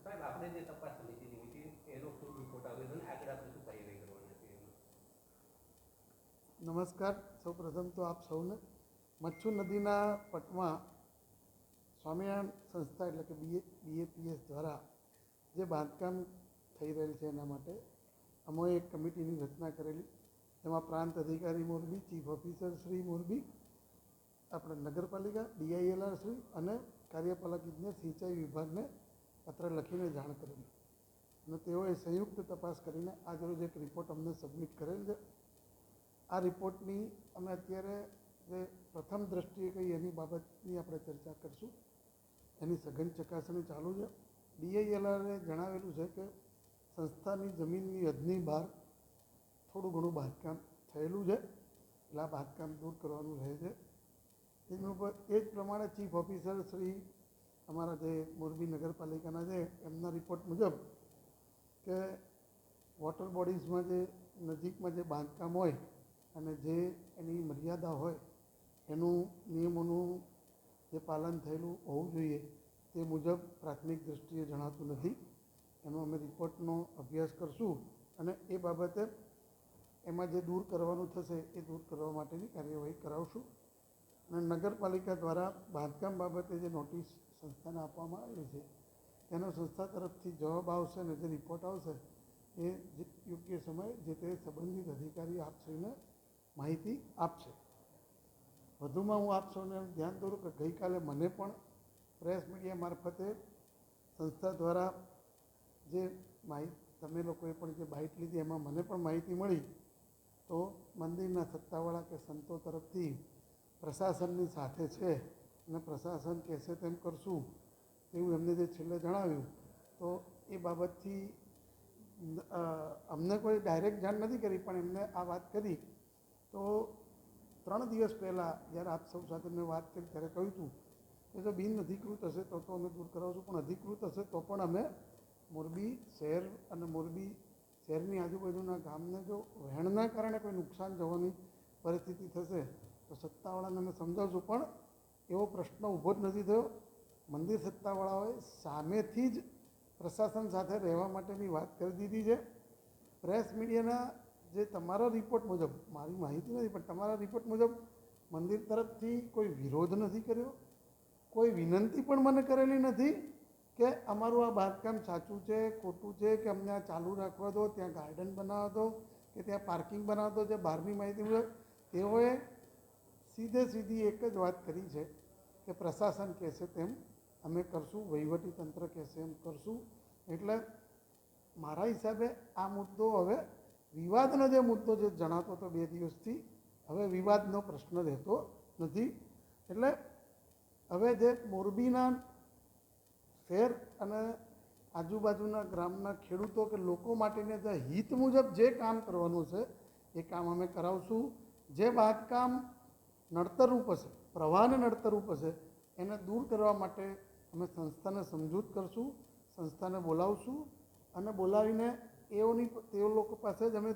સાહેબ આપણે જે તપાસ સમિતિની મીટિંગ એનો શું રિપોર્ટ આવ્યો છે ને આગળ આપણે શું કાર્યવાહી કરવાની છે? નમસ્કાર. સૌપ્રથમ તો આપ સૌને મચ્છુ નદીના પટમાં સ્વામિનારાયણ સંસ્થા એટલે કે BAPS દ્વારા જે બાંધકામ થઈ રહેલ છે એના માટે અમે એક કમિટીની રચના કરેલી. એમાં પ્રાંત અધિકારી મોરબી, ચીફ ઓફિસર શ્રી મોરબી, આપણે નગરપાલિકા, DILR શ્રી અને કાર્યપાલક ઇજનેર સિંચાઈ વિભાગને પત્ર લખીને જાણ કરેલી અને તેઓએ સંયુક્ત તપાસ કરીને આજરોજ એક રિપોર્ટ અમને સબમિટ કરેલ છે. આ રિપોર્ટની અમે અત્યારે જે પ્રથમ દ્રષ્ટિએ કઈ એની બાબતની આપણે ચર્ચા કરીશું. એની સઘન ચકાસણી ચાલુ છે. DILRએ જણાવેલું છે કે સંસ્થાની જમીનની હદની બહાર થોડું ઘણું બાંધકામ થયેલું છે, એટલે આ બાંધકામ દૂર કરવાનું રહે છે. એની ઉપર એ જ પ્રમાણે ચીફ ઓફિસર શ્રી અમારા જે મોરબી નગરપાલિકાના છે એમના રિપોર્ટ મુજબ કે વોટર બોડીઝમાં જે નજીકમાં જે બાંધકામ હોય અને જે એની મર્યાદા હોય એનું નિયમોનું જે પાલન થયેલું હોવું જોઈએ તે મુજબ પ્રાથમિક દૃષ્ટિએ જણાતું નથી. એનો અમે રિપોર્ટનો અભ્યાસ કરશું અને એ બાબતે એમાં જે દૂર કરવાનું થશે એ દૂર કરવા માટેની કાર્યવાહી કરાવશું. અને નગરપાલિકા દ્વારા બાંધકામ બાબતે જે નોટિસ સંસ્થાને આપવામાં આવેલી છે એનો સંસ્થા તરફથી જવાબ આવશે અને જે રિપોર્ટ આવશે એ યોગ્ય સમયે જે તે સંબંધિત અધિકારી આપશ્રીને માહિતી આપશે. વધુમાં હું આપ સૌને ધ્યાન દોરું કે ગઈકાલે મને પણ પ્રેસ મીડિયા મારફતે સંસ્થા દ્વારા જે માહિતી તમે લોકોએ પણ જે બાઇટ લીધી એમાં મને પણ માહિતી મળી તો મંદિરના સત્તાવાળા કે સંતો તરફથી પ્રશાસનની સાથે છે અને પ્રશાસન કહેશે તેમ કરશું એવું એમને જે છેલ્લે જણાવ્યું તો એ બાબતથી અમને કોઈ ડાયરેક્ટ જાણ નથી કરી પણ એમને આ વાત કરી તો 3 દિવસ પહેલાં જ્યારે આપ સૌ સાથે મેં વાત કરી ત્યારે કહ્યું હતું કે જો બિન અધિકૃત હશે તો અમે દૂર કરાવશું, પણ અધિકૃત હશે તો પણ અમે મોરબી શહેર અને મોરબી શહેરની આજુબાજુના ગામને જો વહેણના કારણે કોઈ નુકસાન જવાની પરિસ્થિતિ થશે તો સત્તાવાળાને અમે સમજાવશું. પણ એવો પ્રશ્ન ઊભો જ નથી થયો. મંદિર સત્તાવાળાઓએ સામેથી જ પ્રશાસન સાથે રહેવા માટેની વાત કરી દીધી છે. પ્રેસ મીડિયાના જે તમારા રિપોર્ટ મુજબ, મારી માહિતી નથી પણ તમારા રિપોર્ટ મુજબ મંદિર તરફથી કોઈ વિરોધ નથી કર્યો, કોઈ વિનંતી પણ મને કરેલી નથી કે અમારું આ બાંધકામ સાચું છે ખોટું છે કે અમને આ ચાલુ રાખવા દો, ત્યાં ગાર્ડન બનાવવા દો કે ત્યાં પાર્કિંગ બનાવવા દો. જે બહારની માહિતી મુજબ તેઓએ સીધી એક જ વાત કરી છે કે પ્રશાસન કહેશે તેમ અમે કરશું, વહીવટી તંત્ર કહેશે એમ કરશું. એટલે મારા હિસાબે આ મુદ્દો હવે વિવાદનો જે મુદ્દો જે જણાતો હતો 2 દિવસથી હવે વિવાદનો પ્રશ્ન રહેતો નથી. એટલે હવે જે મોરબીના શહેર અને આજુબાજુના ગ્રામના ખેડૂતો કે લોકો માટેને જે હિત મુજબ જે કામ કરવાનું છે એ કામ અમે કરાવશું. જે બાંધકામ નડતરરૂપ હશે, પ્રવાહને નડતરરૂપ હશે એને દૂર કરવા માટે અમે સંસ્થાને સમજૂત કરશું, સંસ્થાને બોલાવશું અને બોલાવીને તેઓ લોકો પાસે જ અમે